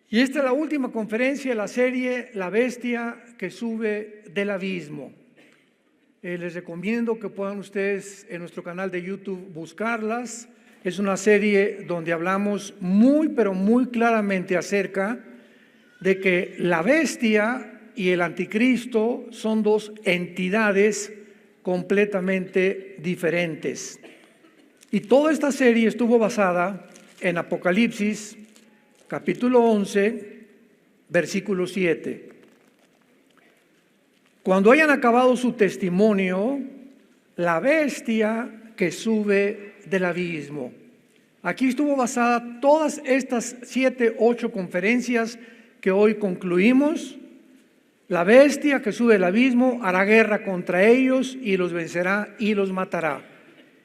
Y esta es la última conferencia de la serie La Bestia que sube del abismo. Les recomiendo que puedan ustedes en nuestro canal de YouTube buscarlas. Es una serie donde hablamos pero muy claramente acerca de que la bestia y el anticristo son dos entidades completamente diferentes. Y toda esta serie estuvo basada en Apocalipsis, capítulo 11, versículo 7. Cuando hayan acabado su testimonio, la bestia que sube del abismo. Aquí estuvo basada todas estas 7, 8 conferencias que hoy concluimos. La bestia que sube del abismo hará guerra contra ellos y los vencerá y los matará.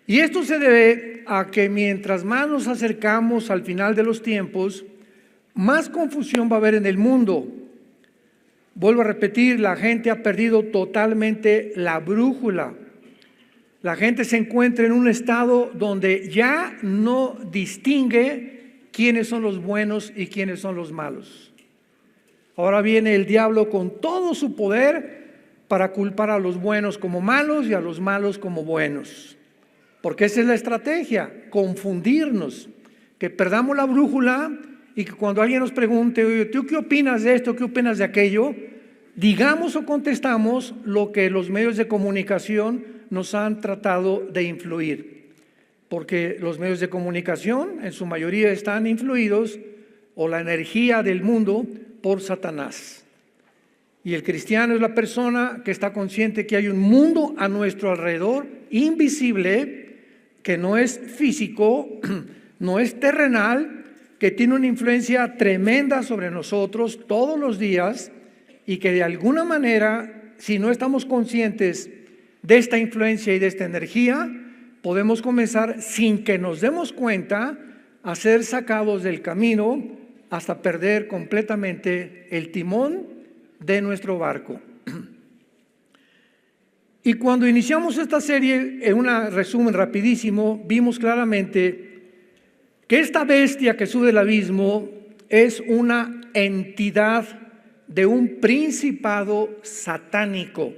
Y esto se debe a que mientras más nos acercamos al final de los tiempos, más confusión va a haber en el mundo. Vuelvo a repetir, la gente ha perdido totalmente la brújula. La gente se encuentra en un estado donde ya no distingue quiénes son los buenos y quiénes son los malos. Ahora viene el diablo con todo su poder para culpar a los buenos como malos y a los malos como buenos. Porque esa es la estrategia, confundirnos, que perdamos la brújula y que cuando alguien nos pregunte, oye, ¿tú qué opinas de esto? ¿Qué opinas de aquello? Digamos o contestamos lo que los medios de comunicación nos han tratado de influir. Porque los medios de comunicación en su mayoría están influidos, o la energía del mundo, por Satanás. Y el cristiano es la persona que está consciente que hay un mundo a nuestro alrededor, invisible, que no es físico, no es terrenal, que tiene una influencia tremenda sobre nosotros todos los días y que de alguna manera, si no estamos conscientes de esta influencia y de esta energía, podemos comenzar sin que nos demos cuenta a ser sacados del camino hasta perder completamente el timón de nuestro barco. Y cuando iniciamos esta serie, en un resumen rapidísimo, vimos claramente que esta bestia que sube del abismo es una entidad de un principado satánico.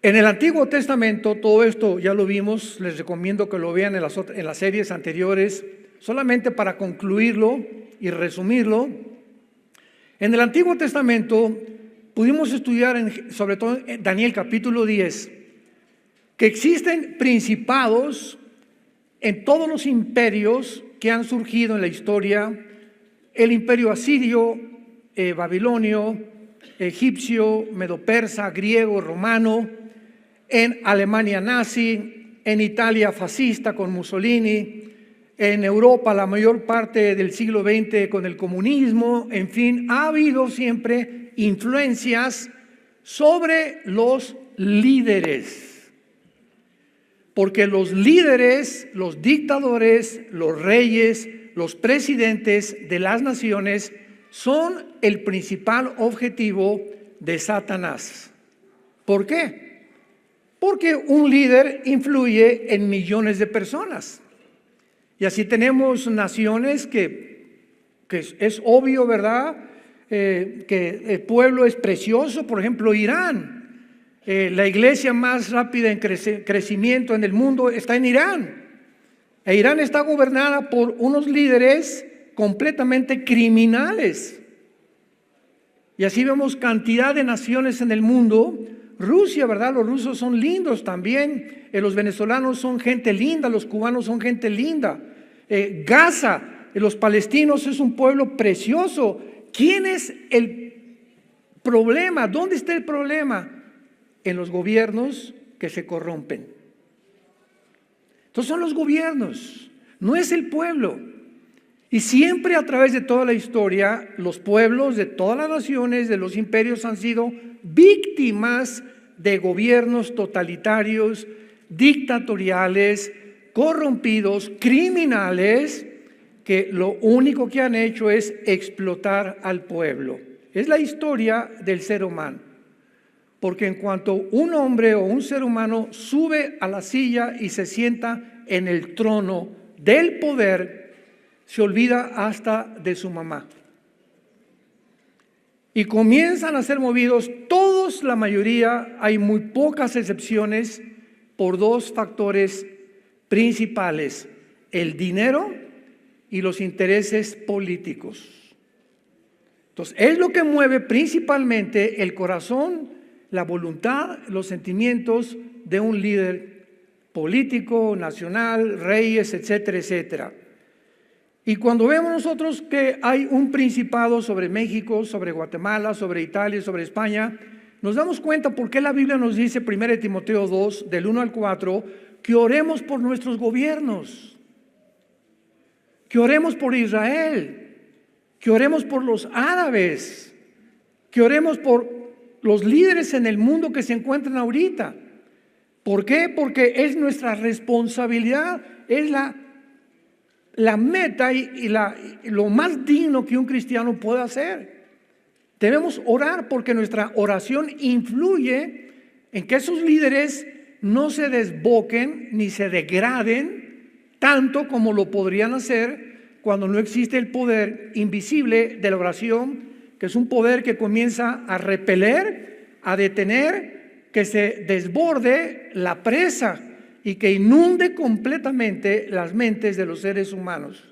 En el Antiguo Testamento, todo esto ya lo vimos, les recomiendo que lo vean en las series anteriores, solamente para concluirlo y resumirlo. En el Antiguo Testamento pudimos estudiar, sobre todo en Daniel capítulo 10, que existen principados en todos los imperios que han surgido en la historia: el imperio asirio, babilonio, egipcio, medo-persa, griego, romano, en Alemania nazi, en Italia fascista con Mussolini, en Europa la mayor parte del siglo XX con el comunismo. En fin, ha habido siempre influencias sobre los líderes. Porque los líderes, los dictadores, los reyes, los presidentes de las naciones son el principal objetivo de Satanás. ¿Por qué? Porque un líder influye en millones de personas. Y así tenemos naciones que es obvio, ¿verdad? Que el pueblo es precioso. Por ejemplo, Irán. La iglesia más rápida en crecimiento en el mundo está en Irán. E Irán está gobernada por unos líderes completamente criminales. Y así vemos cantidad de naciones en el mundo. Rusia, ¿verdad? Los rusos son lindos también. Los venezolanos son gente linda, los cubanos son gente linda. Gaza, los palestinos es un pueblo precioso. ¿Quién es el problema? ¿Dónde está el problema? En los gobiernos que se corrompen. Entonces son los gobiernos, no es el pueblo. Y siempre a través de toda la historia, los pueblos de todas las naciones, de los imperios, han sido víctimas de gobiernos totalitarios, dictatoriales, corrompidos, criminales, que lo único que han hecho es explotar al pueblo. Es la historia del ser humano. Porque en cuanto un hombre o un ser humano sube a la silla y se sienta en el trono del poder, se olvida hasta de su mamá. y comienzan a ser movidos todos, la mayoría, hay muy pocas excepciones, por dos factores principales: el dinero y los intereses políticos. Entonces, es lo que mueve principalmente el corazón, la voluntad, los sentimientos de un líder político, nacional, reyes, etcétera, etcétera. Y cuando vemos nosotros que hay un principado sobre México, sobre Guatemala, sobre Italia, sobre España, nos damos cuenta por qué la Biblia nos dice, 1 Timoteo 2, del 1 al 4, que oremos por nuestros gobiernos, que oremos por Israel, que oremos por los árabes, que oremos por los líderes en el mundo que se encuentran ahorita. ¿Por qué? Porque es nuestra responsabilidad, es la meta y lo más digno que un cristiano puede hacer. Debemos orar porque nuestra oración influye en que esos líderes no se desboquen ni se degraden tanto como lo podrían hacer cuando no existe el poder invisible de la oración, que es un poder que comienza a repeler, a detener, que se desborde la presa y que inunde completamente las mentes de los seres humanos.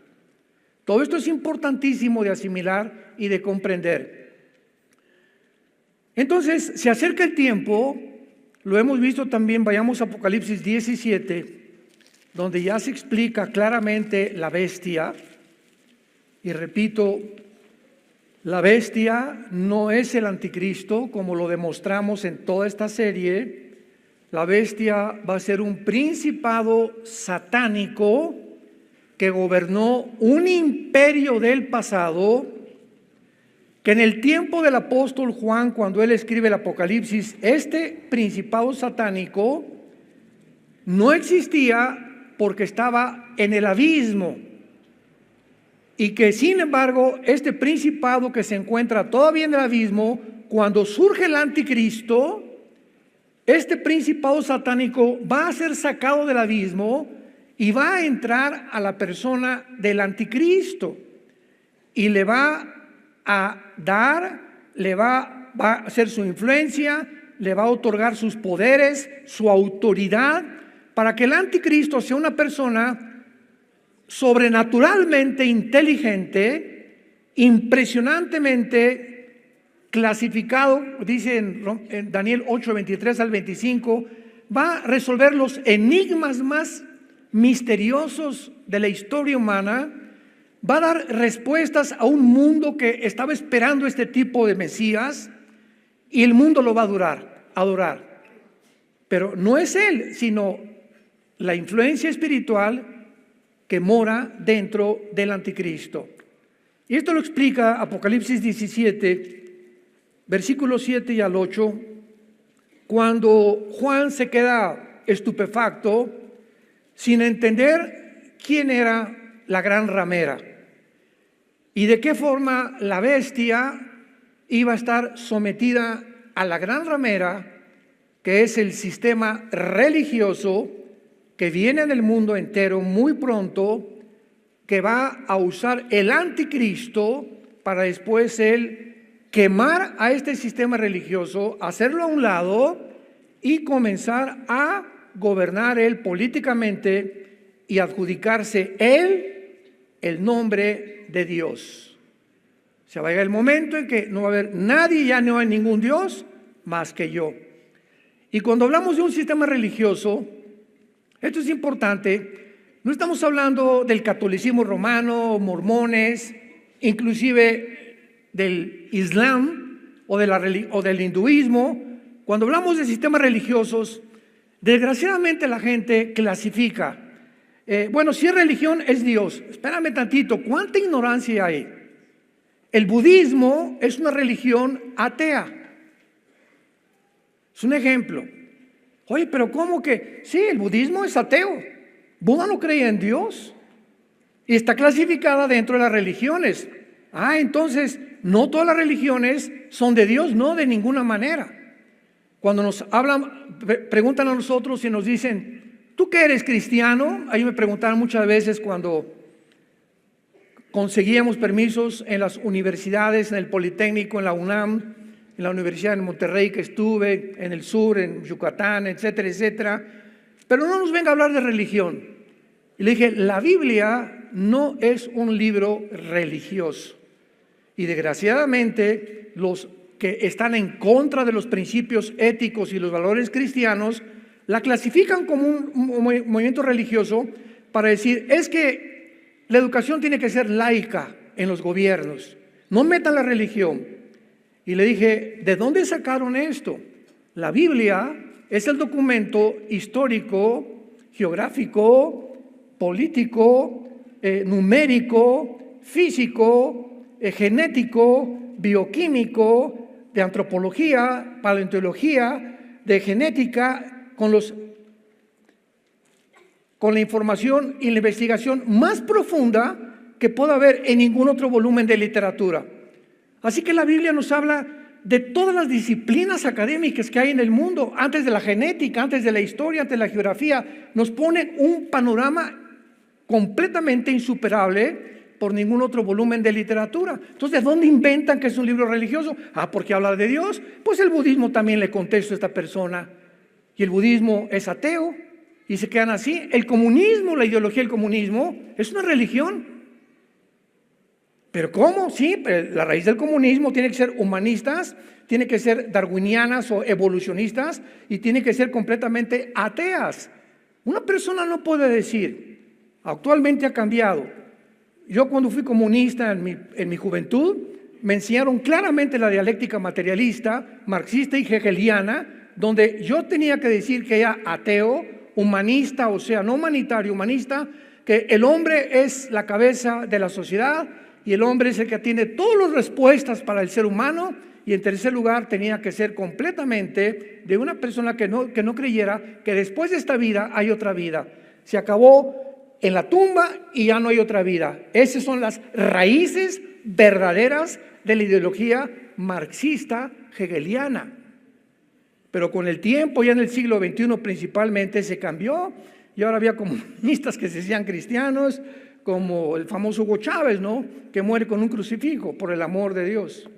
Todo esto es importantísimo de asimilar y de comprender. Entonces, se acerca el tiempo, lo hemos visto también, vayamos a Apocalipsis 17, donde ya se explica claramente la bestia. Y repito, la bestia no es el anticristo, como lo demostramos en toda esta serie. La bestia va a ser un principado satánico que gobernó un imperio del pasado, que en el tiempo del apóstol Juan, cuando él escribe el Apocalipsis, este principado satánico no existía porque estaba en el abismo, y que sin embargo este principado que se encuentra todavía en el abismo, cuando surge el anticristo, este principado satánico va a ser sacado del abismo y va a entrar a la persona del anticristo y le va a dar, va a hacer su influencia, le va a otorgar sus poderes, su autoridad, para que el anticristo sea una persona sobrenaturalmente inteligente, impresionantemente clasificado, dice en Daniel 8, 23 al 25, va a resolver los enigmas más misteriosos de la historia humana, va a dar respuestas a un mundo que estaba esperando este tipo de Mesías, y el mundo lo va a adorar. Pero no es él, sino la influencia espiritual que mora dentro del anticristo. Y esto lo explica Apocalipsis 17, versículos 7 y al 8, cuando Juan se queda estupefacto sin entender quién era la gran ramera y de qué forma la bestia iba a estar sometida a la gran ramera, que es el sistema religioso que viene en el mundo entero muy pronto, que va a usar el anticristo para después él quemar a este sistema religioso, hacerlo a un lado y comenzar a gobernar él políticamente y adjudicarse él el nombre de Dios. Se va a llegar el momento en que no va a haber nadie, ya no hay ningún Dios más que yo. Y cuando hablamos de un sistema religioso, esto es importante, no estamos hablando del catolicismo romano, mormones, inclusive del Islam o del hinduismo. Cuando hablamos de sistemas religiosos, desgraciadamente la gente clasifica. Bueno, si es religión, es Dios. Espérame tantito, ¿cuánta ignorancia hay? El budismo es una religión atea. Es un ejemplo. Oye, pero ¿cómo que? Sí, el budismo es ateo. Buda no creía en Dios y está clasificada dentro de las religiones. Entonces, no todas las religiones son de Dios, no, de ninguna manera. Cuando nos hablan, preguntan a nosotros y nos dicen, ¿tú qué eres cristiano? Ahí me preguntaron muchas veces cuando conseguíamos permisos en las universidades, en el Politécnico, en la UNAM, en la Universidad de Monterrey que estuve, en el sur, en Yucatán, etcétera, etcétera. Pero no nos venga a hablar de religión. Y le dije, la Biblia no es un libro religioso. Y desgraciadamente, los que están en contra de los principios éticos y los valores cristianos, la clasifican como un movimiento religioso para decir, es que la educación tiene que ser laica en los gobiernos. No metan la religión. Y le dije, ¿de dónde sacaron esto? La Biblia es el documento histórico, geográfico, político, numérico, físico, genético, bioquímico, de antropología, paleontología, de genética, con la información y la investigación más profunda que pueda haber en ningún otro volumen de literatura. Así que la Biblia nos habla de todas las disciplinas académicas que hay en el mundo, antes de la genética, antes de la historia, antes de la geografía. Nos ponen un panorama completamente insuperable por ningún otro volumen de literatura. Entonces, ¿de dónde inventan que es un libro religioso? Porque habla de Dios. Pues el budismo también le contesta a esta persona. Y el budismo es ateo y se quedan así. El comunismo, la ideología del comunismo, es una religión. ¿Pero cómo? Sí, la raíz del comunismo tiene que ser humanistas, tiene que ser darwinianas o evolucionistas y tiene que ser completamente ateas. Una persona no puede decir, actualmente ha cambiado. Yo cuando fui comunista en mi juventud, me enseñaron claramente la dialéctica materialista, marxista y hegeliana, donde yo tenía que decir que era ateo, humanista, o sea, no humanitario, humanista, que el hombre es la cabeza de la sociedad, y el hombre es el que tiene todas las respuestas para el ser humano. Y en tercer lugar tenía que ser completamente de una persona que no creyera que después de esta vida hay otra vida. Se acabó en la tumba y ya no hay otra vida. Esas son las raíces verdaderas de la ideología marxista hegeliana. Pero con el tiempo, ya en el siglo XXI principalmente, se cambió y ahora había comunistas que se decían cristianos, como el famoso Hugo Chávez, ¿no? Que muere con un crucifijo por el amor de Dios,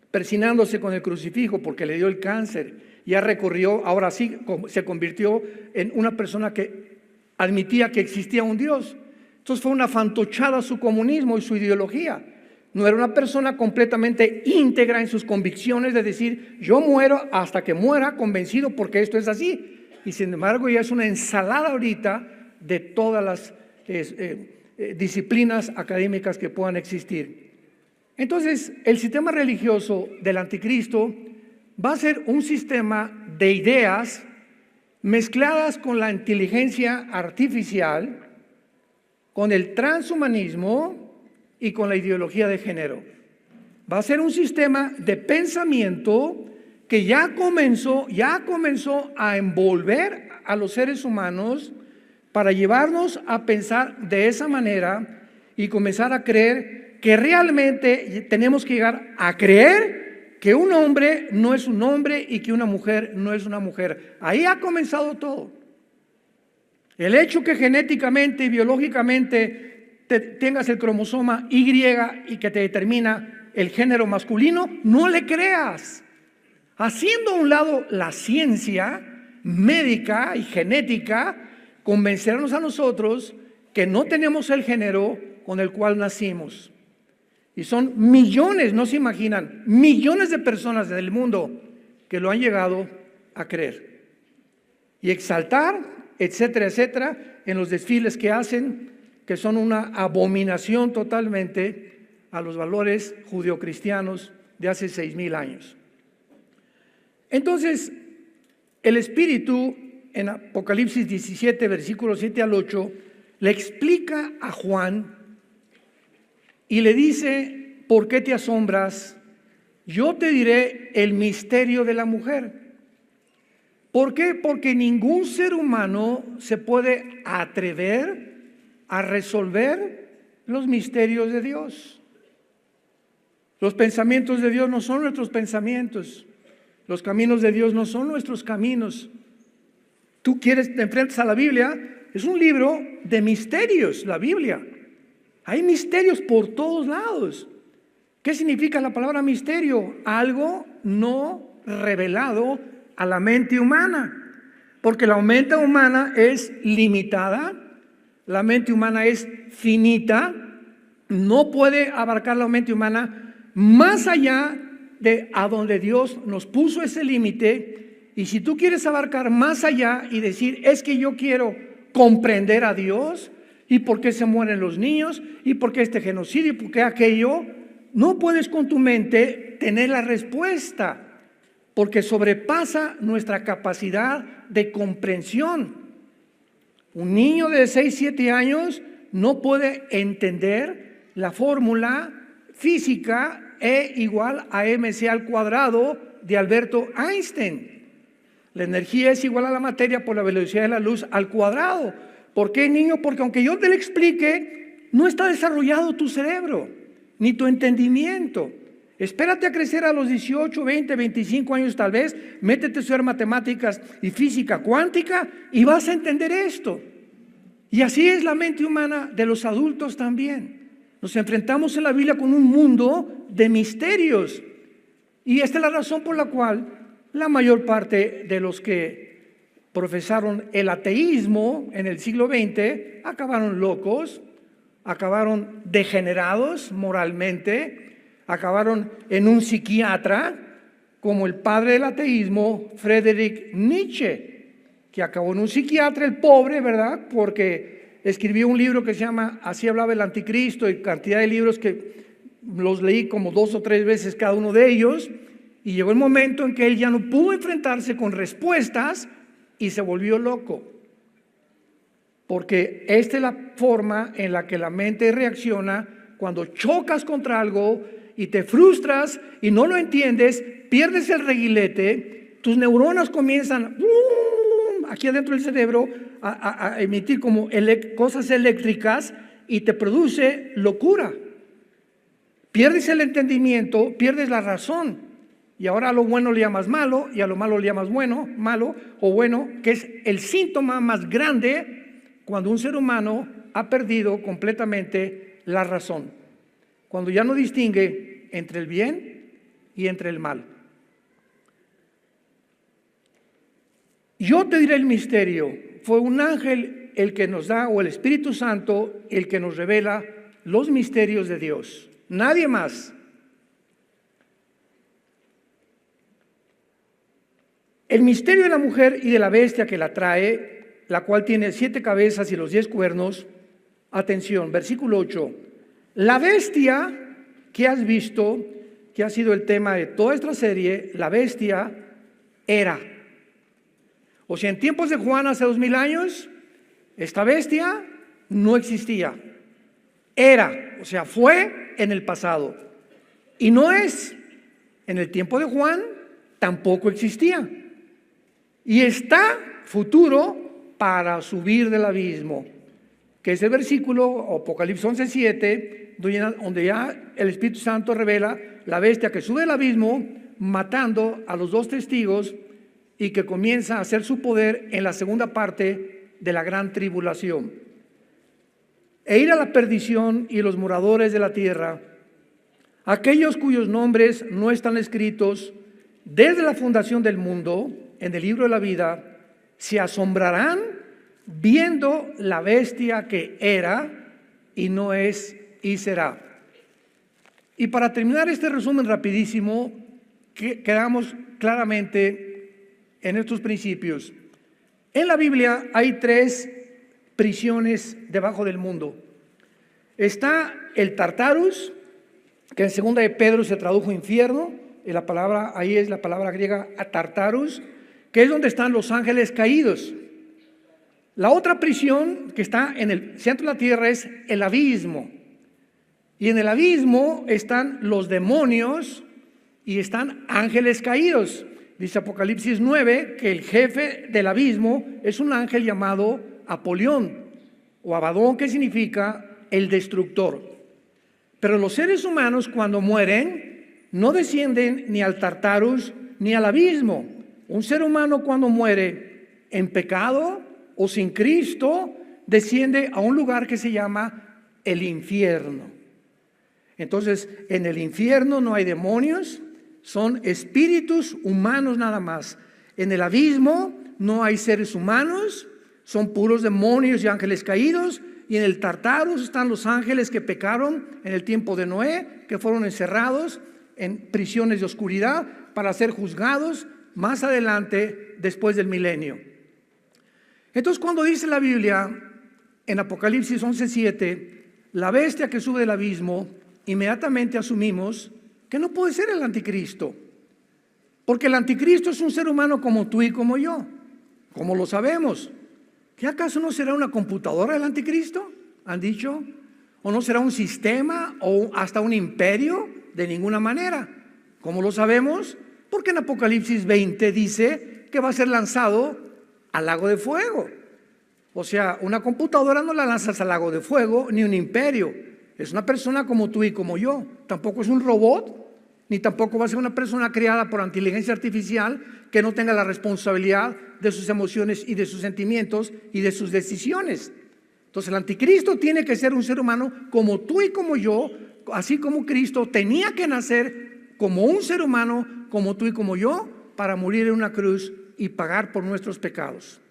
persinándose con el crucifijo porque le dio el cáncer. Ya recorrió, ahora sí se convirtió en una persona que admitía que existía un Dios. Entonces fue una fantochada su comunismo y su ideología. No era una persona completamente íntegra en sus convicciones de decir, yo muero hasta que muera convencido porque esto es así. Y sin embargo ya es una ensalada ahorita de todas las disciplinas académicas que puedan existir. Entonces, el sistema religioso del anticristo va a ser un sistema de ideas mezcladas con la inteligencia artificial, con el transhumanismo y con la ideología de género. Va a ser un sistema de pensamiento que ya comenzó a envolver a los seres humanos para llevarnos a pensar de esa manera y comenzar a creer que realmente tenemos que llegar a creer que un hombre no es un hombre y que una mujer no es una mujer. Ahí ha comenzado todo. El hecho que genéticamente y biológicamente tengas el cromosoma Y y que te determina el género masculino, no le creas. Haciendo a un lado la ciencia médica y genética, convencernos a nosotros que no tenemos el género con el cual nacimos. Y son millones, no se imaginan, millones de personas en el mundo que lo han llegado a creer. Y exaltar, etcétera, etcétera, en los desfiles que hacen, que son una abominación totalmente a los valores judeocristianos de hace 6,000 años. Entonces, el Espíritu en Apocalipsis 17, versículos 7 al 8, le explica a Juan y le dice, ¿por qué te asombras? Yo te diré el misterio de la mujer. ¿Por qué? Porque ningún ser humano se puede atrever a resolver los misterios de Dios. Los pensamientos de Dios no son nuestros pensamientos. Los caminos de Dios no son nuestros caminos. Tú te enfrentas a la Biblia, es un libro de misterios, la Biblia. Hay misterios por todos lados. ¿Qué significa la palabra misterio? Algo no revelado a la mente humana. Porque la mente humana es limitada, la mente humana es finita, no puede abarcar la mente humana más allá de a donde Dios nos puso ese límite. Y si tú quieres abarcar más allá y decir, es que yo quiero comprender a Dios, y por qué se mueren los niños, y por qué este genocidio, y por qué aquello, no puedes con tu mente tener la respuesta, porque sobrepasa nuestra capacidad de comprensión. Un niño de 6, 7 años no puede entender la fórmula física E igual a mc al cuadrado de Alberto Einstein. La energía es igual a la materia por la velocidad de la luz al cuadrado. ¿Por qué, niño? Porque aunque yo te lo explique, no está desarrollado tu cerebro, ni tu entendimiento. Espérate a crecer a los 18, 20, 25 años tal vez, métete a estudiar matemáticas y física cuántica y vas a entender esto. Y así es la mente humana de los adultos también. Nos enfrentamos en la Biblia con un mundo de misterios. Y esta es la razón por la cual la mayor parte de los que profesaron el ateísmo en el siglo XX acabaron locos, acabaron degenerados moralmente, acabaron en un psiquiatra como el padre del ateísmo, Friedrich Nietzsche, que acabó en un psiquiatra, el pobre, ¿verdad? Porque escribió un libro que se llama Así hablaba el anticristo, y cantidad de libros que los leí como 2 o 3 veces cada uno de ellos, y llegó el momento en que él ya no pudo enfrentarse con respuestas y se volvió loco. Porque esta es la forma en la que la mente reacciona cuando chocas contra algo y te frustras y no lo entiendes, pierdes el reguilete, tus neuronas comienzan aquí adentro del cerebro a emitir como cosas eléctricas y te produce locura. Pierdes el entendimiento, pierdes la razón, y ahora a lo bueno le llamas malo y a lo malo le llamas malo o bueno, que es el síntoma más grande cuando un ser humano ha perdido completamente la razón, cuando ya no distingue entre el bien y entre el mal. Yo te diré el misterio. Fue un ángel el que nos da, o el Espíritu Santo el que nos revela los misterios de Dios. Nadie más. El misterio de la mujer y de la bestia que la trae, la cual tiene 7 cabezas y los 10 cuernos. Atención, versículo 8. La bestia que has visto, que ha sido el tema de toda esta serie, la bestia era. O sea, en tiempos de Juan hace 2000 años, esta bestia no existía. Era, o sea, fue en el pasado. Y no es. En el tiempo de Juan tampoco existía. Y está futuro para subir del abismo, que es el versículo Apocalipsis 11:7, donde ya el Espíritu Santo revela la bestia que sube del abismo, matando a los 2 testigos y que comienza a hacer su poder en la segunda parte de la gran tribulación. E ir a la perdición y los moradores de la tierra, aquellos cuyos nombres no están escritos desde la fundación del mundo en el libro de la vida, se asombrarán viendo la bestia que era y no es y será. Y para terminar este resumen rapidísimo, quedamos claramente en estos principios. En la Biblia hay 3 prisiones debajo del mundo. Está el Tartarus, que en 2 de Pedro se tradujo infierno, y la palabra ahí es la palabra griega Tartarus, que es donde están los ángeles caídos. La otra prisión que está en el centro de la tierra es el abismo. Y en el abismo están los demonios y están ángeles caídos. Dice Apocalipsis 9 que el jefe del abismo es un ángel llamado Apolión o Abadón, que significa el destructor. Pero los seres humanos cuando mueren no descienden ni al Tartarus ni al abismo. Un ser humano cuando muere en pecado o sin Cristo desciende a un lugar que se llama el infierno. Entonces, en el infierno no hay demonios, son espíritus humanos nada más. En el abismo no hay seres humanos, son puros demonios y ángeles caídos. Y en el Tartarus están los ángeles que pecaron en el tiempo de Noé, que fueron encerrados en prisiones de oscuridad para ser juzgados más adelante después del milenio. Entonces, cuando dice la Biblia en Apocalipsis 11:7, la bestia que sube del abismo, inmediatamente asumimos que no puede ser el anticristo, porque el anticristo es un ser humano como tú y como yo. ¿Cómo lo sabemos? ¿Qué acaso no será una computadora el anticristo? ¿Han dicho? ¿O no será un sistema o hasta un imperio? De ninguna manera. ¿Cómo lo sabemos? Porque en Apocalipsis 20 dice que va a ser lanzado al lago de fuego. O sea, una computadora no la lanzas al lago de fuego, ni un imperio. Es una persona como tú y como yo. Tampoco es un robot, ni tampoco va a ser una persona creada por inteligencia artificial que no tenga la responsabilidad de sus emociones y de sus sentimientos y de sus decisiones. Entonces el anticristo tiene que ser un ser humano como tú y como yo, así como Cristo tenía que nacer como un ser humano como tú y como yo para morir en una cruz y pagar por nuestros pecados.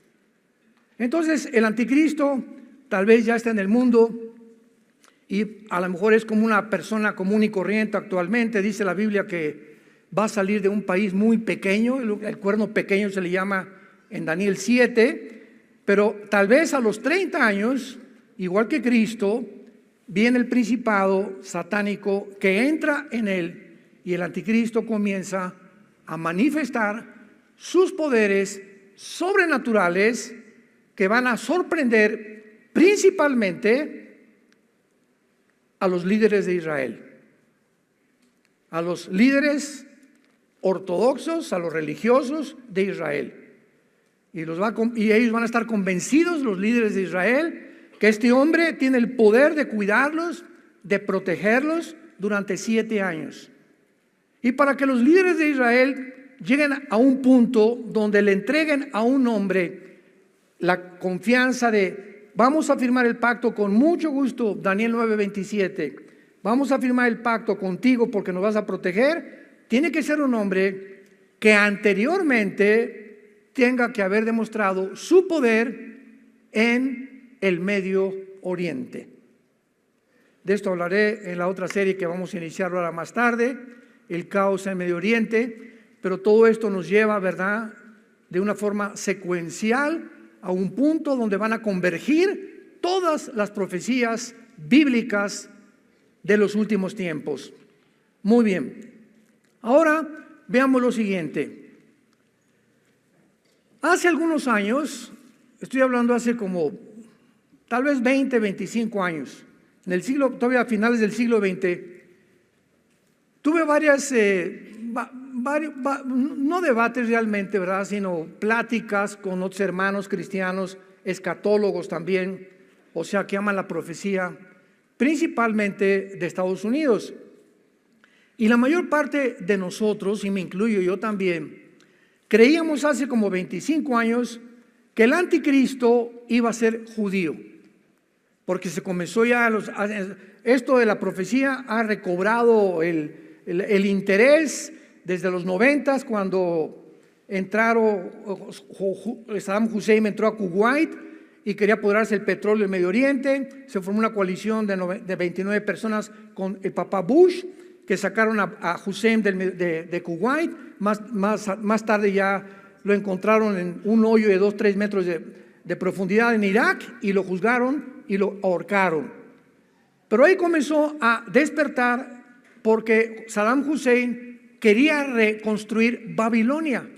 Entonces el anticristo tal vez ya está en el mundo y a lo mejor es como una persona común y corriente actualmente. Dice la Biblia que va a salir de un país muy pequeño, el cuerno pequeño se le llama en Daniel 7, pero tal vez a los 30 años, igual que Cristo, viene el principado satánico que entra en él y el anticristo comienza a manifestar sus poderes sobrenaturales que van a sorprender principalmente a los líderes de Israel, a los líderes ortodoxos, a los religiosos de Israel. Y ellos van a estar convencidos, los líderes de Israel, que este hombre tiene el poder de cuidarlos, de protegerlos durante 7 años. Y para que los líderes de Israel lleguen a un punto donde le entreguen a un hombre la confianza de: vamos a firmar el pacto con mucho gusto, Daniel 9:27, vamos a firmar el pacto contigo porque nos vas a proteger. Tiene que ser un hombre que anteriormente tenga que haber demostrado su poder en el Medio Oriente. De esto hablaré en la otra serie que vamos a iniciar ahora más tarde, el caos en Medio Oriente, pero todo esto nos lleva, ¿verdad?, de una forma secuencial a un punto donde van a convergir todas las profecías bíblicas de los últimos tiempos. Muy bien, ahora veamos lo siguiente. Hace algunos años, estoy hablando hace como tal vez 20, 25 años, en el siglo, todavía a finales del siglo XX, tuve varias, no debates realmente, ¿verdad?, sino pláticas con otros hermanos cristianos, escatólogos también, o sea, que aman la profecía, principalmente de Estados Unidos. Y la mayor parte de nosotros, y me incluyo yo también, creíamos hace como 25 años que el anticristo iba a ser judío, porque se comenzó ya, esto de la profecía ha recobrado el interés desde los 90, cuando Saddam Hussein entró a Kuwait y quería apoderarse del petróleo del Medio Oriente. Se formó una coalición de 29 personas con el papá Bush, que sacaron a Hussein de Kuwait. Más tarde ya lo encontraron en un hoyo de 2-3 metros de profundidad en Irak y lo juzgaron y lo ahorcaron. Pero ahí comenzó a despertar porque Saddam Hussein quería reconstruir Babilonia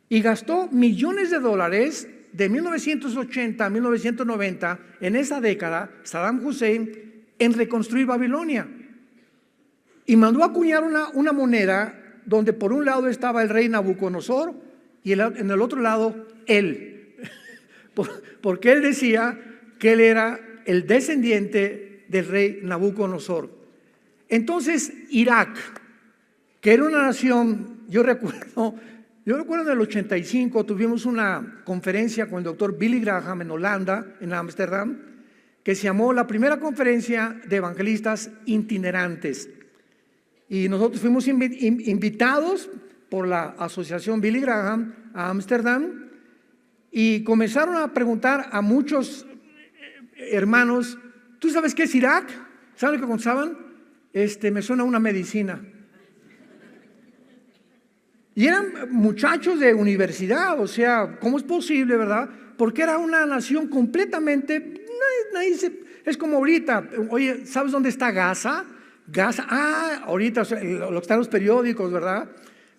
y gastó millones de dólares de 1980 a 1990, en esa década, Saddam Hussein, en reconstruir Babilonia. Y mandó a acuñar una moneda donde por un lado estaba el rey Nabucodonosor y en el otro lado él. Porque él decía que él era el descendiente del rey Nabucodonosor. Entonces Irak, que era una nación, yo recuerdo en el 85 tuvimos una conferencia con el doctor Billy Graham en Holanda, en Ámsterdam, que se llamó la primera conferencia de evangelistas itinerantes. Y nosotros fuimos invitados por la Asociación Billy Graham a Ámsterdam y comenzaron a preguntar a muchos hermanos, ¿tú sabes qué es Irak? ¿Saben lo que contaban? Me suena una medicina. Y eran muchachos de universidad, o sea, ¿cómo es posible, verdad? Porque era una nación completamente, es como ahorita, oye, ¿sabes dónde está Gaza? Gaza, ahorita lo que están en los periódicos, ¿verdad?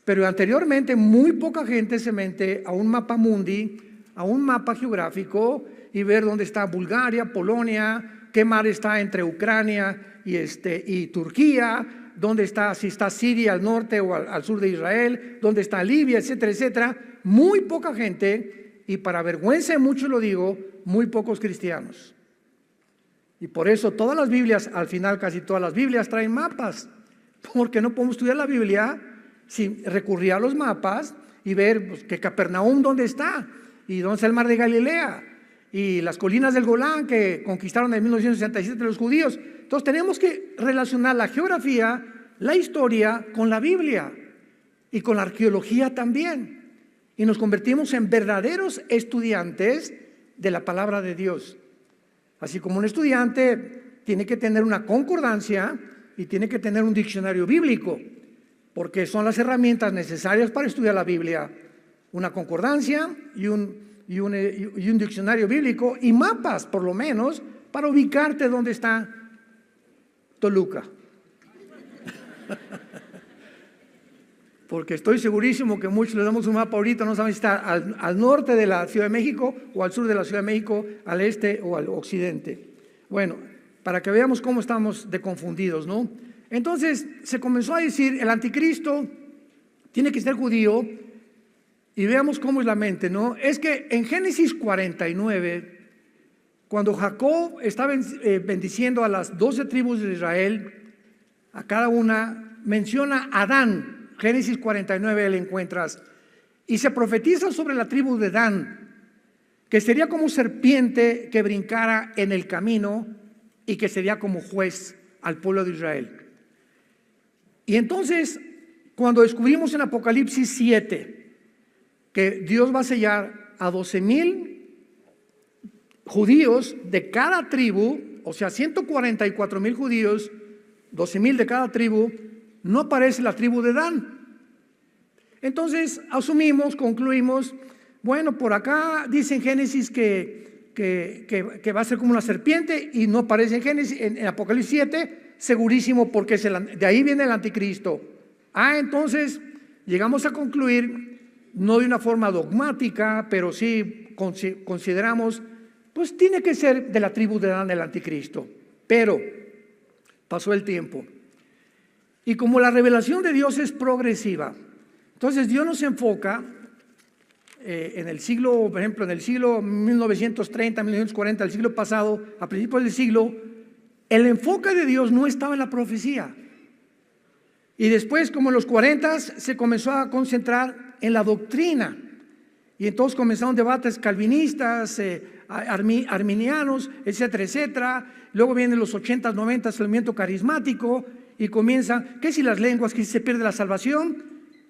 Pero anteriormente muy poca gente se mete a un mapa mundi, a un mapa geográfico y ver dónde está Bulgaria, Polonia, qué mar está entre Ucrania y Turquía, dónde está, si está Siria al norte o al sur de Israel, dónde está Libia, etcétera, etcétera. Muy poca gente, y para vergüenza de muchos lo digo, muy pocos cristianos. Y por eso todas las Biblias, al final casi todas las Biblias traen mapas, porque no podemos estudiar la Biblia sin recurrir a los mapas y ver pues, que Capernaum dónde está, y dónde está el mar de Galilea, y las colinas del Golán que conquistaron en 1967 los judíos. Entonces tenemos que relacionar la geografía, la historia con la Biblia y con la arqueología también. Y nos convertimos en verdaderos estudiantes de la palabra de Dios. Así como un estudiante tiene que tener una concordancia y tiene que tener un diccionario bíblico, porque son las herramientas necesarias para estudiar la Biblia. Una concordancia y un diccionario bíblico y mapas, por lo menos, para ubicarte dónde está Toluca. Porque estoy segurísimo que muchos le damos un mapa ahorita, no saben si está al norte de la Ciudad de México o al sur de la Ciudad de México, al este o al occidente. Bueno, para que veamos cómo estamos de confundidos, ¿no? Entonces se comenzó a decir, el anticristo tiene que ser judío, y veamos cómo es la mente, ¿no? Es que en Génesis 49, cuando Jacob estaba bendiciendo a las 12 tribus de Israel, a cada una menciona a Dan. Génesis 49 le encuentras, y se profetiza sobre la tribu de Dan, que sería como serpiente que brincara en el camino y que sería como juez al pueblo de Israel. Y entonces, cuando descubrimos en Apocalipsis 7 que Dios va a sellar a 12,000 judíos de cada tribu, o sea, 144,000 judíos, 12,000 de cada tribu, no aparece la tribu de Dan. Entonces asumimos, concluimos, bueno, por acá dice en Génesis que va a ser como una serpiente y no aparece en Génesis, en Apocalipsis 7, segurísimo porque de ahí viene el anticristo. Entonces llegamos a concluir, no de una forma dogmática, pero sí consideramos, pues tiene que ser de la tribu de Dan el anticristo. Pero pasó el tiempo. Y como la revelación de Dios es progresiva, entonces Dios nos enfoca en el siglo, por ejemplo, en el siglo 1930, 1940, el siglo pasado, a principios del siglo, el enfoque de Dios no estaba en la profecía. Y después, como en los 40, se comenzó a concentrar en la doctrina. Y entonces comenzaron debates calvinistas, arminianos, etcétera, etcétera. Luego vienen los 80, 90, el movimiento carismático, y comienzan, ¿qué si las lenguas, que si se pierde la salvación?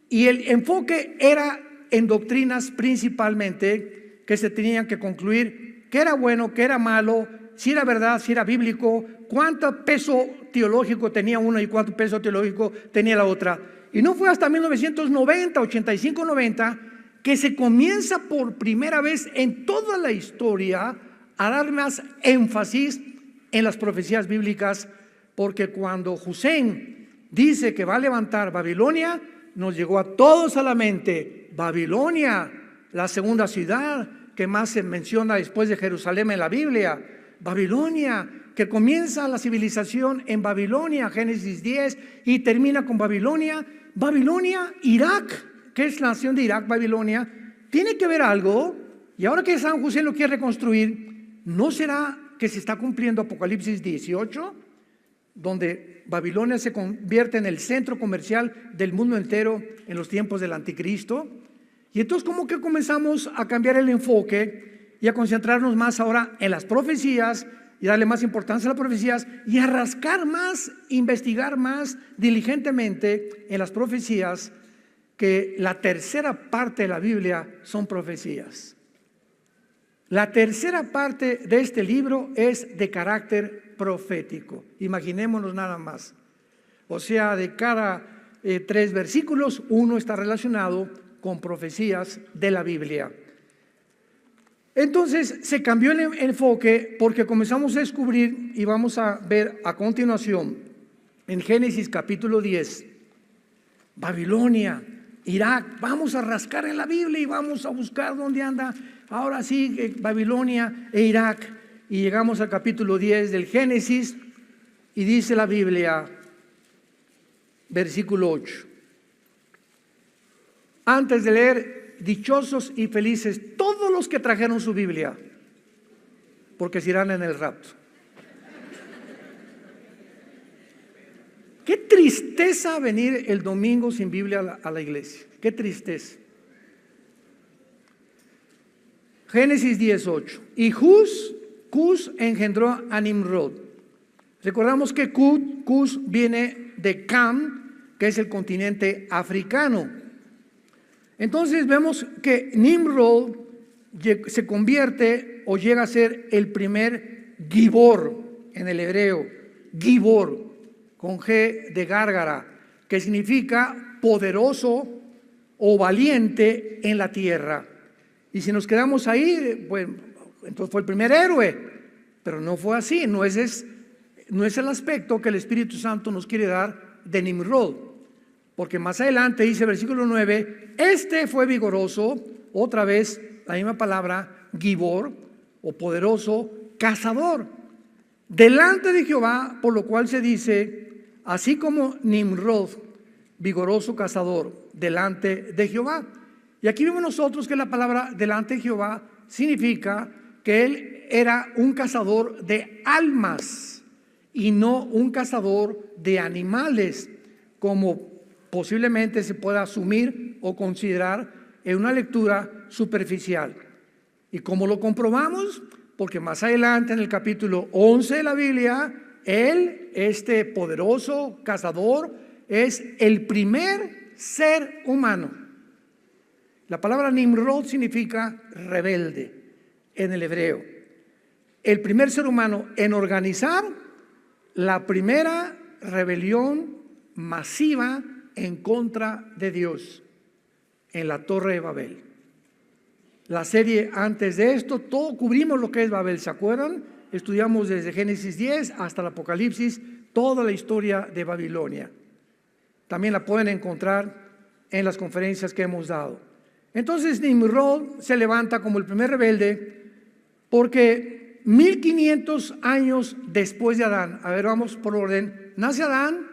Y el enfoque era en doctrinas principalmente que se tenían que concluir qué era bueno, qué era malo, si era verdad, si era bíblico, cuánto peso teológico tenía uno y cuánto peso teológico tenía la otra. Y no fue hasta 1990, 85, 90 que se comienza por primera vez en toda la historia a dar más énfasis en las profecías bíblicas, porque cuando Hussein dice que va a levantar Babilonia, nos llegó a todos a la mente Babilonia, la segunda ciudad que más se menciona después de Jerusalén en la Biblia. Babilonia, que comienza la civilización en Babilonia, Génesis 10, y termina con Babilonia. Babilonia, Irak, que es la nación de Irak, Babilonia, tiene que ver algo. Y ahora que San José lo quiere reconstruir, ¿no será que se está cumpliendo Apocalipsis 18? Donde Babilonia se convierte en el centro comercial del mundo entero en los tiempos del anticristo. Y entonces como que comenzamos a cambiar el enfoque y a concentrarnos más ahora en las profecías y darle más importancia a las profecías y a rascar más, investigar más diligentemente en las profecías, que la tercera parte de la Biblia son profecías. La tercera parte de este libro es de carácter profético. Imaginémonos nada más. O sea, de cada 3 versículos, uno está relacionado con profecías de la Biblia. Entonces se cambió el enfoque porque comenzamos a descubrir, y vamos a ver a continuación en Génesis capítulo 10, Babilonia, Irak. Vamos a rascar en la Biblia y vamos a buscar dónde anda ahora sí Babilonia e Irak. Y llegamos al capítulo 10 del Génesis y dice la Biblia, versículo 8. Antes de leer, dichosos y felices todos los que trajeron su Biblia, porque se irán en el rapto. Qué tristeza venir el domingo sin Biblia a la iglesia. Qué tristeza. Génesis 18. Y Cus engendró a Nimrod. Recordamos que Cus viene de Cam, que es el continente africano. Entonces vemos que Nimrod se convierte o llega a ser el primer Gibor en el hebreo. Gibor, con G de gárgara, que significa poderoso o valiente en la tierra. Y si nos quedamos ahí, pues entonces fue el primer héroe, pero no fue así. No es el aspecto que el Espíritu Santo nos quiere dar de Nimrod, porque más adelante dice versículo 9, este fue vigoroso, otra vez la misma palabra, Gibor, o poderoso, cazador, delante de Jehová, por lo cual se dice, así como Nimrod, vigoroso cazador, delante de Jehová. Y aquí vemos nosotros que la palabra delante de Jehová significa que él era un cazador de almas y no un cazador de animales, como posiblemente se pueda asumir o considerar en una lectura superficial. ¿Y cómo lo comprobamos? Porque más adelante en el capítulo 11 de la Biblia, él, este poderoso cazador, es el primer ser humano. La palabra Nimrod significa rebelde en el hebreo. El primer ser humano en organizar la primera rebelión masiva en contra de Dios en la Torre de Babel. La serie antes de esto, todo cubrimos lo que es Babel, ¿se acuerdan? Estudiamos desde Génesis 10 hasta el Apocalipsis, toda la historia de Babilonia. También la pueden encontrar en las conferencias que hemos dado. Entonces Nimrod se levanta como el primer rebelde porque 1500 años después de Adán, a ver, vamos por orden, nace Adán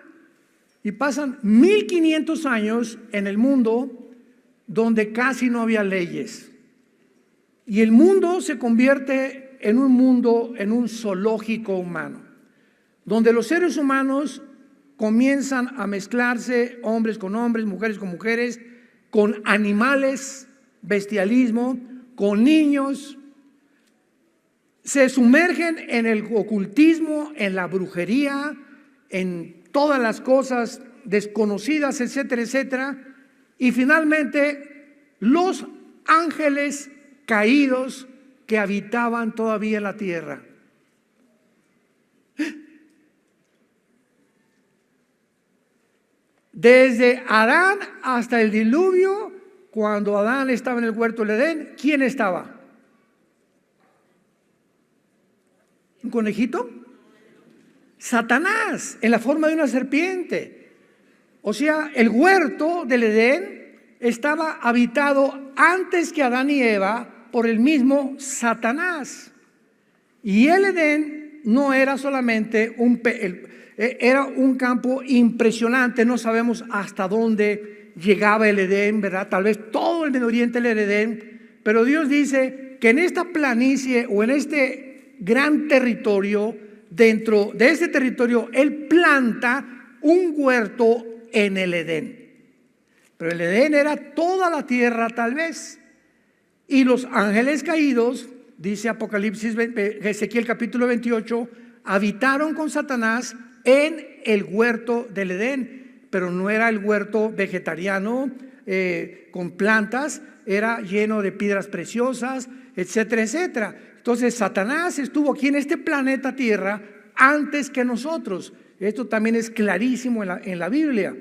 y pasan 1500 años en el mundo donde casi no había leyes. Y el mundo se convierte en un mundo, en un zoológico humano, donde los seres humanos comienzan a mezclarse, hombres con hombres, mujeres con mujeres, con animales, bestialismo, con niños. Se sumergen en el ocultismo, en la brujería, en todas las cosas desconocidas, etcétera, etcétera. Y finalmente los ángeles caídos que habitaban todavía en la tierra. Desde Adán hasta el diluvio, cuando Adán estaba en el huerto del Edén, ¿quién estaba? ¿Un conejito? Satanás, en la forma de una serpiente. O sea, el huerto del Edén estaba habitado antes que Adán y Eva por el mismo Satanás. Y el Edén no era solamente era un campo impresionante. No sabemos hasta dónde llegaba el Edén, ¿verdad? Tal vez todo el Medio Oriente era el Edén, pero Dios dice que en esta planicie o en este gran territorio, dentro de este territorio, Él planta un huerto en el Edén. Pero el Edén era toda la tierra tal vez. Y los ángeles caídos dice Apocalipsis, Ezequiel capítulo 28, habitaron con Satanás en el huerto del Edén, pero no era el huerto vegetariano con plantas, era lleno de piedras preciosas, etcétera, etcétera. Entonces Satanás estuvo aquí en este planeta Tierra antes que nosotros. Esto también es clarísimo en la Biblia.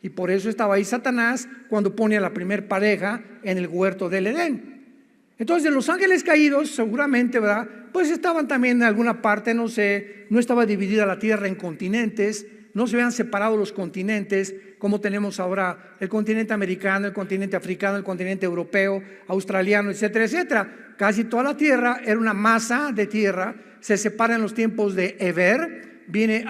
Y por eso estaba ahí Satanás cuando pone a la primer pareja en el huerto del Edén. Entonces los ángeles caídos seguramente, ¿verdad? Pues estaban también en alguna parte, no sé, no estaba dividida la tierra en continentes, no se habían separado los continentes como tenemos ahora el continente americano, el continente africano, el continente europeo, australiano, etcétera, etcétera. Casi toda la tierra era una masa de tierra, se separa en los tiempos de Eber, viene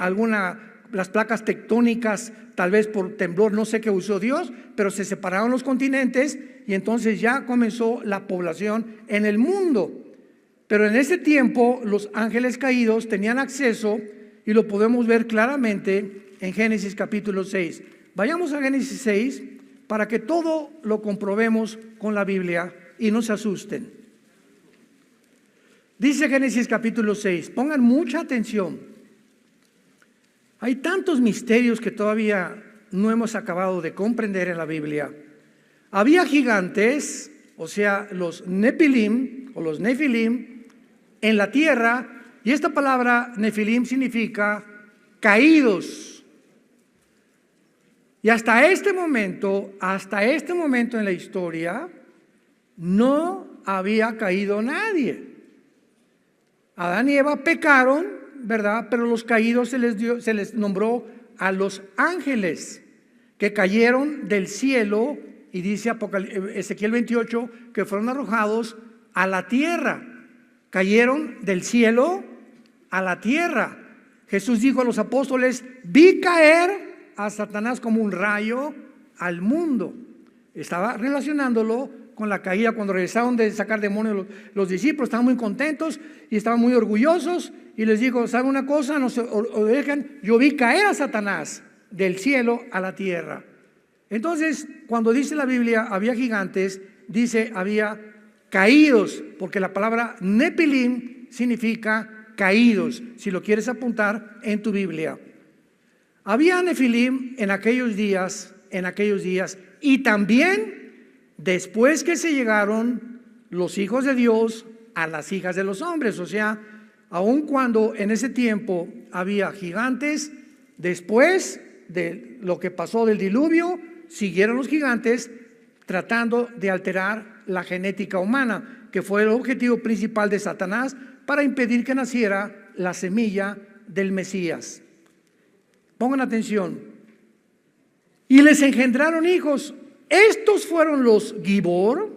las placas tectónicas, tal vez por temblor, no sé qué usó Dios, pero se separaron los continentes y entonces ya comenzó la población en el mundo. Pero en ese tiempo los ángeles caídos tenían acceso y lo podemos ver claramente en Génesis capítulo 6. Vayamos a Génesis 6 para que todo lo comprobemos con la Biblia y no se asusten. Dice Génesis capítulo 6, pongan mucha atención. Hay tantos misterios que todavía no hemos acabado de comprender en la Biblia. Había gigantes, o sea, los Nefilim o los Nefilim en la tierra, y esta palabra Nefilim significa caídos. Y hasta este momento en la historia, no había caído nadie. Adán y Eva pecaron, ¿verdad? Pero los caídos se les nombró a los ángeles que cayeron del cielo, y dice Ezequiel 28 que fueron arrojados a la tierra. Cayeron del cielo a la tierra. Jesús dijo a los apóstoles: vi caer a Satanás como un rayo al mundo. Estaba relacionándolo con la caída. Cuando regresaron de sacar demonios los discípulos estaban muy contentos y estaban muy orgullosos, y les digo: ¿saben una cosa? No se dejen, yo vi caer a Satanás del cielo a la tierra. Entonces, cuando dice la Biblia había gigantes, dice había caídos, porque la palabra Nefilim significa caídos, si lo quieres apuntar en tu Biblia. Había Nefilim en aquellos días, y también después que se llegaron los hijos de Dios a las hijas de los hombres. O sea, aun cuando en ese tiempo había gigantes, después de lo que pasó del diluvio, siguieron los gigantes tratando de alterar la genética humana, que fue el objetivo principal de Satanás para impedir que naciera la semilla del Mesías. Pongan atención. Y les engendraron hijos. Estos fueron los Gibor,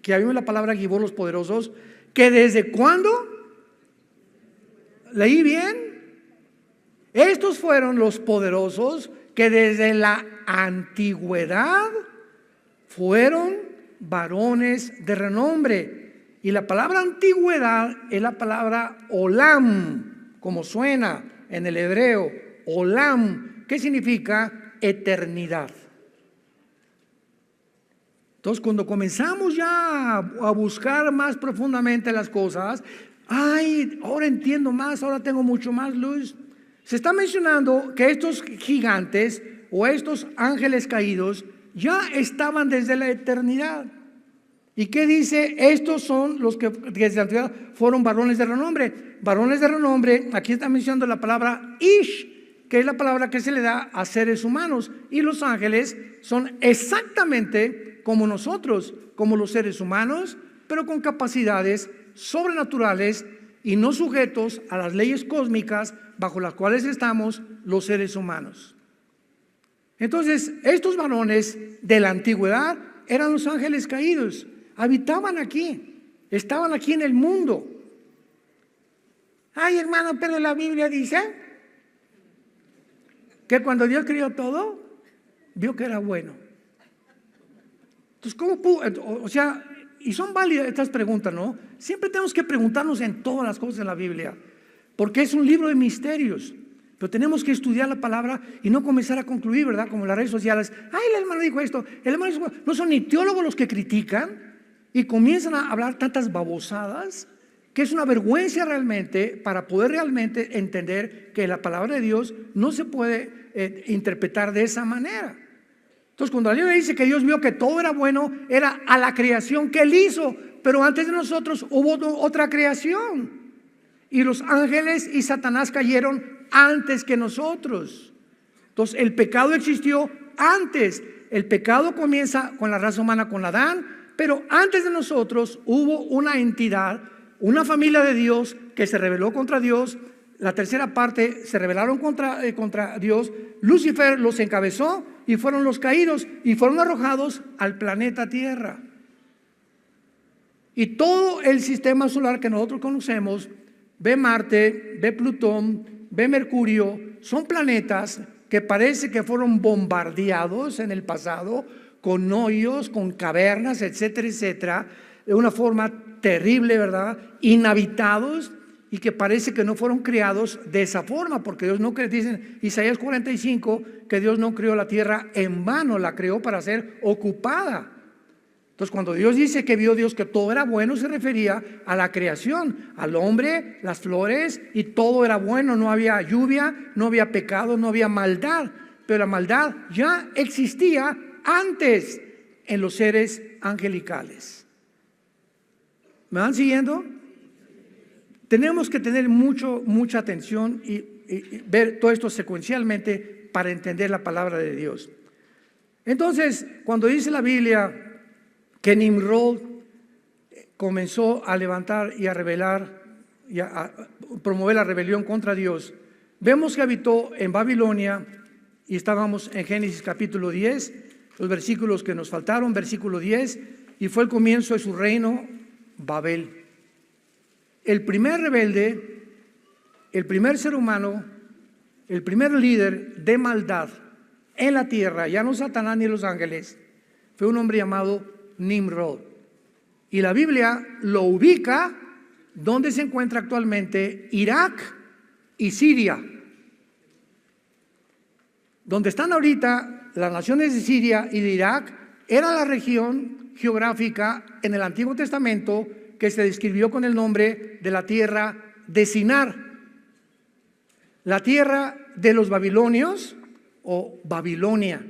que hay en la palabra Gibor, los poderosos, que desde ¿cuándo? ¿Leí bien? Estos fueron los poderosos que desde la antigüedad fueron varones de renombre. Y la palabra antigüedad es la palabra olam, como suena en el hebreo, olam, que significa eternidad. Entonces, cuando comenzamos ya a buscar más profundamente las cosas, ahora entiendo más, ahora tengo mucho más luz. Se está mencionando que estos gigantes o estos ángeles caídos ya estaban desde la eternidad. ¿Y qué dice? Estos son los que desde la antigüedad fueron varones de renombre. Varones de renombre, aquí está mencionando la palabra Ish, que es la palabra que se le da a seres humanos. Y los ángeles son exactamente como nosotros, como los seres humanos, pero con capacidades sobrenaturales y no sujetos a las leyes cósmicas bajo las cuales estamos los seres humanos. Entonces, estos varones de la antigüedad eran los ángeles caídos, habitaban aquí, estaban aquí en el mundo. Ay, hermano, pero la Biblia dice que cuando Dios creó todo, vio que era bueno. Entonces, ¿cómo pudo? O sea, y son válidas estas preguntas, ¿no? Siempre tenemos que preguntarnos en todas las cosas de la Biblia, porque es un libro de misterios. Pero tenemos que estudiar la palabra y no comenzar a concluir, ¿verdad? Como en las redes sociales. Ay, el hermano dijo esto, el hermano dijo, no son ni teólogos los que critican y comienzan a hablar tantas babosadas que es una vergüenza realmente para poder realmente entender que la palabra de Dios no se puede interpretar de esa manera. Entonces, cuando la Biblia dice que Dios vio que todo era bueno, era a la creación que Él hizo, pero antes de nosotros hubo otra creación, y los ángeles y Satanás cayeron antes que nosotros. Entonces, el pecado existió antes. El pecado comienza con la raza humana, con Adán, pero antes de nosotros hubo una entidad, una familia de Dios que se rebeló contra Dios. La tercera parte se rebelaron contra Dios. Lucifer los encabezó y fueron los caídos y fueron arrojados al planeta Tierra. Y todo el sistema solar que nosotros conocemos, ve Marte, ve Plutón, ve Mercurio, son planetas que parece que fueron bombardeados en el pasado con hoyos, con cavernas, etcétera, etcétera, de una forma terrible, ¿verdad? Inhabitados, y que parece que no fueron creados de esa forma, porque Dios no creó, dicen Isaías 45, que Dios no creó la tierra en vano, la creó para ser ocupada. Entonces, cuando Dios dice que vio Dios que todo era bueno, se refería a la creación, al hombre, las flores, y todo era bueno. No había lluvia, no había pecado, no había maldad, pero la maldad ya existía antes en los seres angelicales. ¿Me van siguiendo? Tenemos que tener mucha atención y ver todo esto secuencialmente para entender la palabra de Dios. Entonces, cuando dice la Biblia que Nimrod comenzó a levantar y a rebelar y a promover la rebelión contra Dios, vemos que habitó en Babilonia, y estábamos en Génesis capítulo 10, los versículos que nos faltaron, versículo 10, y fue el comienzo de su reino, Babel. El primer rebelde, el primer ser humano, el primer líder de maldad en la tierra, ya no Satanás ni los ángeles, fue un hombre llamado Nimrod. Y la Biblia lo ubica donde se encuentra actualmente Irak y Siria. Donde están ahorita las naciones de Siria y de Irak era la región geográfica en el Antiguo Testamento que se describió con el nombre de la tierra de Sinar, la tierra de los babilonios o Babilonia,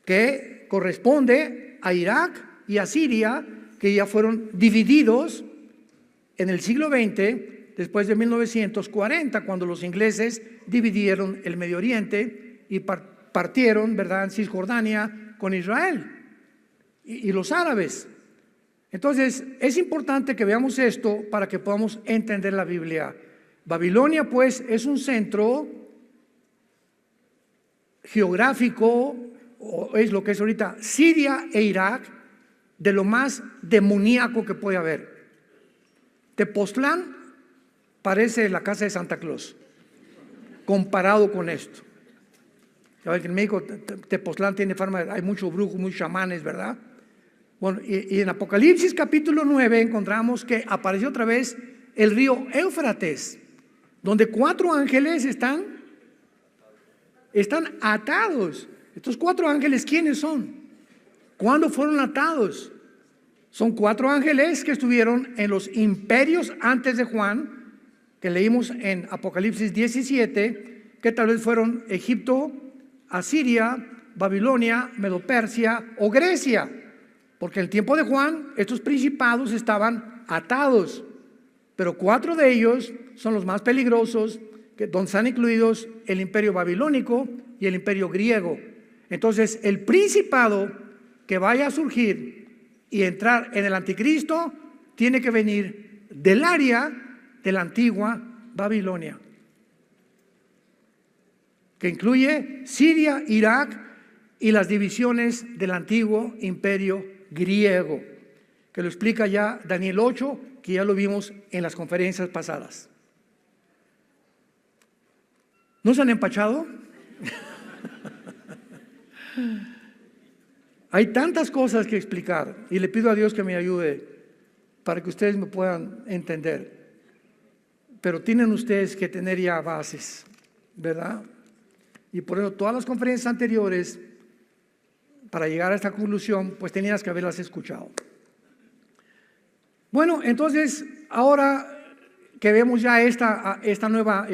que corresponde a Irak y a Siria, que ya fueron divididos en el siglo XX, después de 1940, cuando los ingleses dividieron el Medio Oriente y partieron, ¿verdad?, en Cisjordania con Israel y los árabes. Entonces, es importante que veamos esto para que podamos entender la Biblia. Babilonia, pues, es un centro geográfico, o es lo que es ahorita Siria e Irak, de lo más demoníaco que puede haber. Tepoztlán parece la casa de Santa Claus, comparado con esto. Ya ven que en México Tepoztlán tiene fama, hay muchos brujos, muchos chamanes, ¿verdad? Bueno, y en Apocalipsis capítulo 9 encontramos que apareció otra vez el río Éufrates, donde 4 ángeles están atados. Estos 4 ángeles, ¿quiénes son? ¿Cuándo fueron atados? Son 4 ángeles que estuvieron en los imperios antes de Juan, que leímos en Apocalipsis 17, que tal vez fueron Egipto, Asiria, Babilonia, Medo-Persia o Grecia, porque en el tiempo de Juan estos principados estaban atados, pero 4 de ellos son los más peligrosos, donde están incluidos el imperio babilónico y el imperio griego. Entonces, el principado que vaya a surgir y entrar en el anticristo tiene que venir del área de la antigua Babilonia, que incluye Siria, Irak y las divisiones del antiguo imperio griego, que lo explica ya Daniel 8, que ya lo vimos en las conferencias pasadas. ¿No se han empachado? Hay tantas cosas que explicar y le pido a Dios que me ayude para que ustedes me puedan entender. Pero tienen ustedes que tener ya bases, ¿verdad? Y por eso todas las conferencias anteriores, para llegar a esta conclusión, pues tenías que haberlas escuchado. Bueno, entonces ahora que vemos ya esta nueva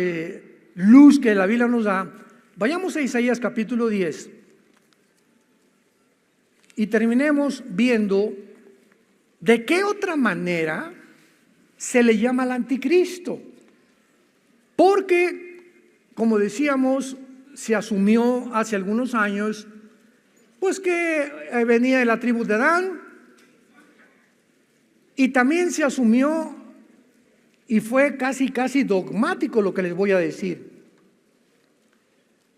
luz que la Biblia nos da, vayamos a Isaías capítulo 10 y terminemos viendo de qué otra manera se le llama al anticristo. Porque, como decíamos, se asumió hace algunos años, pues que venía de la tribu de Adán, y también se asumió, y fue casi dogmático lo que les voy a decir.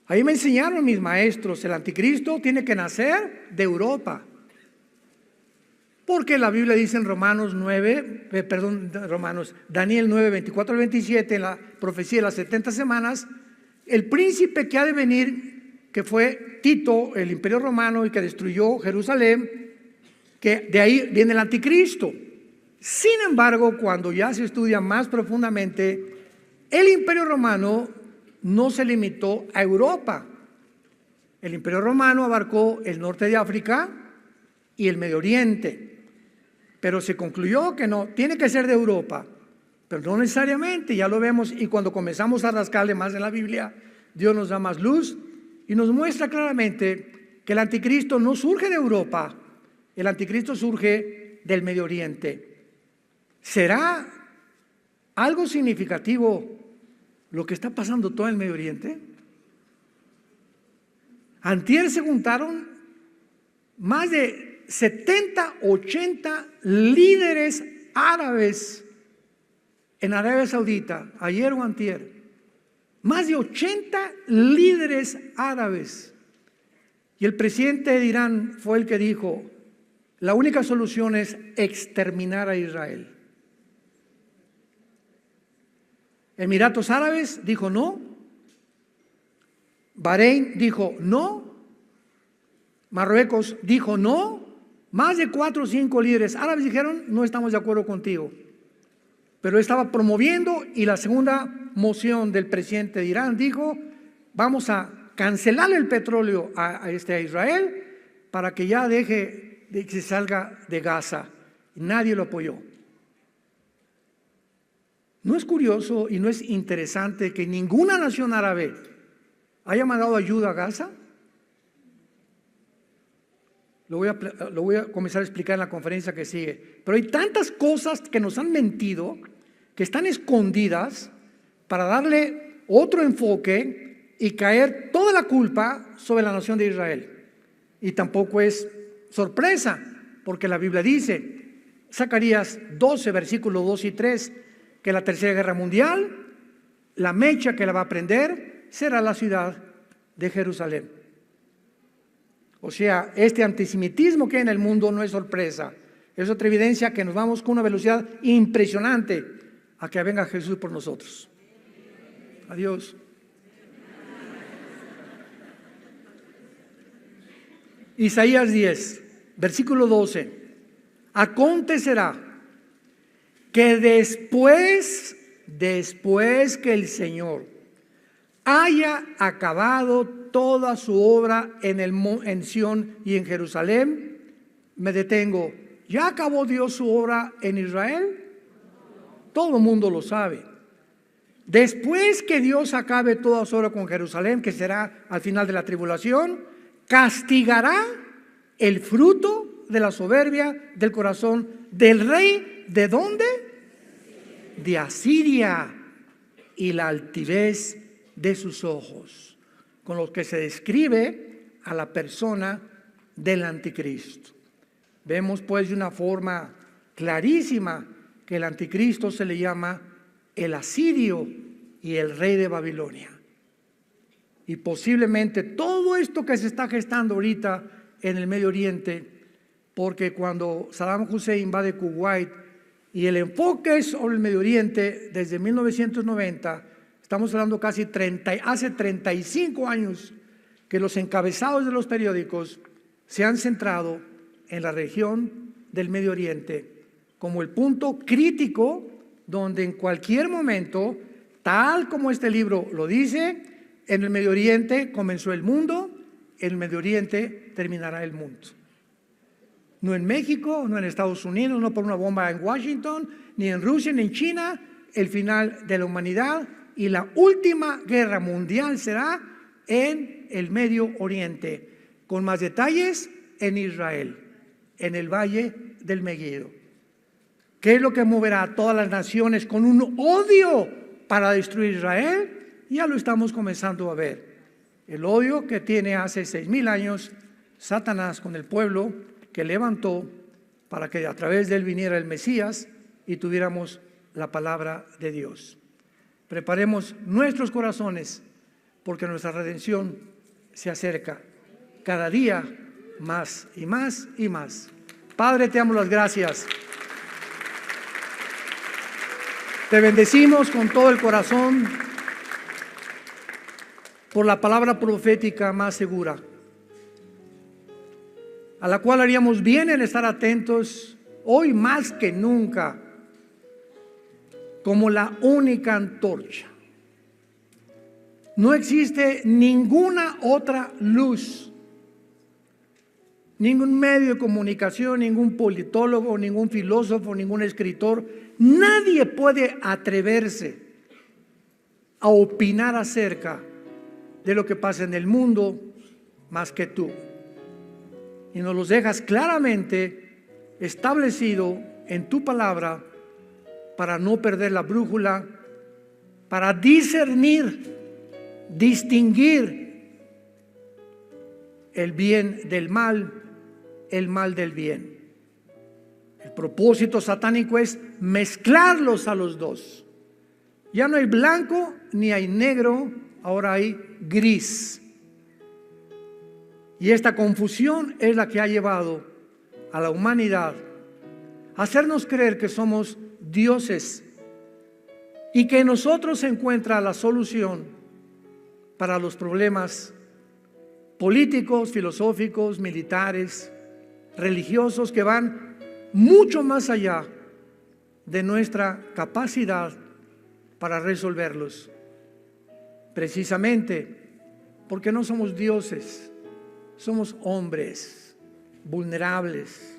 Ahí me enseñaron mis maestros, el anticristo tiene que nacer de Europa. Porque la Biblia dice en Daniel 9, 24 al 27, en la profecía de las 70 semanas, el príncipe que ha de venir, que fue Tito, el imperio romano, y que destruyó Jerusalén, que de ahí viene el anticristo. Sin embargo, cuando ya se estudia más profundamente, el imperio romano no se limitó a Europa. El imperio romano abarcó el norte de África y el Medio Oriente. Pero se concluyó que no, tiene que ser de Europa, pero no necesariamente, ya lo vemos, y cuando comenzamos a rascarle más en la Biblia, Dios nos da más luz y nos muestra claramente que el anticristo no surge de Europa, el anticristo surge del Medio Oriente. ¿Será algo significativo lo que está pasando todo en el Medio Oriente? Antier se juntaron más de 70, 80 líderes árabes en Arabia Saudita, ayer o antier. Más de 80 líderes árabes. Y el presidente de Irán fue el que dijo, la única solución es exterminar a Israel. Emiratos Árabes dijo no. Bahrein dijo no. Marruecos dijo no. Más de 4 o 5 líderes árabes dijeron, no estamos de acuerdo contigo. Pero estaba promoviendo, y la segunda moción del presidente de Irán dijo, vamos a cancelarle el petróleo a Israel para que ya deje de que se salga de Gaza. Nadie lo apoyó. ¿No es curioso y no es interesante que ninguna nación árabe haya mandado ayuda a Gaza? Lo voy a comenzar a explicar en la conferencia que sigue. Pero hay tantas cosas que nos han mentido, que están escondidas, para darle otro enfoque y caer toda la culpa sobre la nación de Israel. Y tampoco es sorpresa, porque la Biblia dice, Zacarías 12, versículos 2 y 3, que la tercera guerra mundial, la mecha que la va a prender, será la ciudad de Jerusalén. O sea, este antisemitismo que hay en el mundo no es sorpresa. Es otra evidencia que nos vamos con una velocidad impresionante a que venga Jesús por nosotros. Adiós. Isaías 10, versículo 12. Acontecerá que después que el Señor haya acabado toda su obra en Sión y en Jerusalén, me detengo. ¿Ya acabó Dios su obra en Israel? Todo el mundo lo sabe. Después que Dios acabe toda su obra con Jerusalén, que será al final de la tribulación, castigará el fruto de la soberbia del corazón del rey. ¿De dónde? De Asiria, y la altivez de sus ojos, con los que se describe a la persona del anticristo. Vemos pues de una forma clarísima que el anticristo se le llama el asirio y el rey de Babilonia. Y posiblemente todo esto que se está gestando ahorita en el Medio Oriente, porque cuando Saddam Hussein invade Kuwait y el enfoque es sobre el Medio Oriente desde 1990, estamos hablando hace 35 años que los encabezados de los periódicos se han centrado en la región del Medio Oriente como el punto crítico donde en cualquier momento, tal como este libro lo dice, en el Medio Oriente comenzó el mundo, en el Medio Oriente terminará el mundo. No en México, no en Estados Unidos, no por una bomba en Washington, ni en Rusia, ni en China. El final de la humanidad y la última guerra mundial será en el Medio Oriente, con más detalles en Israel, en el Valle del Megiddo. ¿Qué es lo que moverá a todas las naciones con un odio para destruir Israel? Ya lo estamos comenzando a ver. El odio que tiene hace 6,000 años Satanás con el pueblo que levantó para que a través de él viniera el Mesías y tuviéramos la palabra de Dios. Preparemos nuestros corazones porque nuestra redención se acerca cada día más y más y más. Padre, te damos las gracias. Te bendecimos con todo el corazón por la palabra profética más segura, a la cual haríamos bien en estar atentos hoy más que nunca, como la única antorcha. No existe ninguna otra luz, ningún medio de comunicación, ningún politólogo, ningún filósofo, ningún escritor. Nadie puede atreverse a opinar acerca de lo que pasa en el mundo más que tú. Y nos los dejas claramente establecido en tu palabra para no perder la brújula, para discernir, distinguir el bien del mal, el mal del bien. El propósito satánico es mezclarlos a los dos. Ya no hay blanco ni hay negro, ahora hay gris. Y esta confusión es la que ha llevado a la humanidad a hacernos creer que somos dioses y que en nosotros se encuentra la solución para los problemas políticos, filosóficos, militares, religiosos, que van mucho más allá de nuestra capacidad para resolverlos. Precisamente porque no somos dioses, somos hombres vulnerables,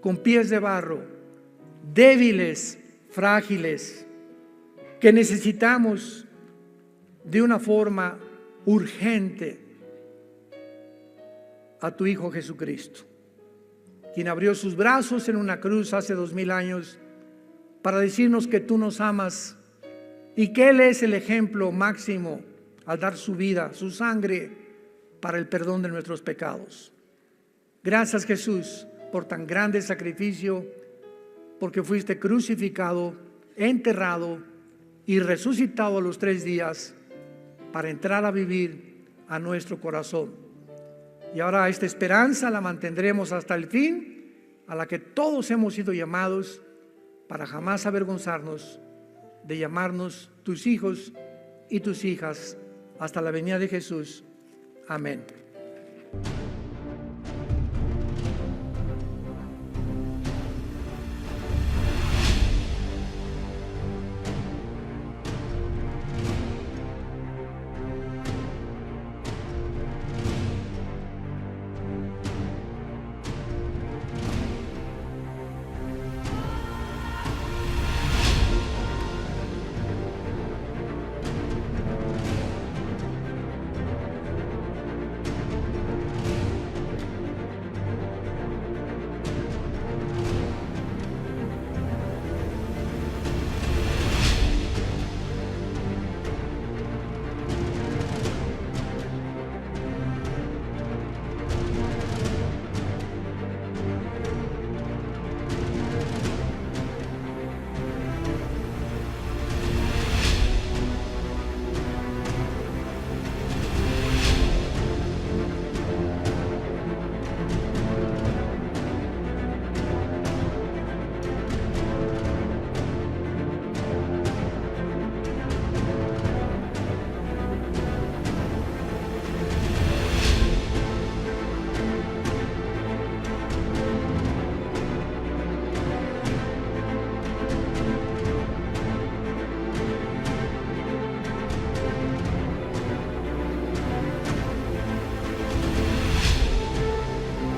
con pies de barro, débiles, frágiles, que necesitamos de una forma urgente a tu Hijo Jesucristo, quien abrió sus brazos en una cruz hace 2000 años para decirnos que tú nos amas y que Él es el ejemplo máximo al dar su vida, su sangre, para el perdón de nuestros pecados. Gracias, Jesús, por tan grande sacrificio, porque fuiste crucificado, enterrado y resucitado a los 3 días para entrar a vivir a nuestro corazón. Y ahora esta esperanza la mantendremos hasta el fin, a la que todos hemos sido llamados, para jamás avergonzarnos de llamarnos tus hijos y tus hijas hasta la venida de Jesús. Amén.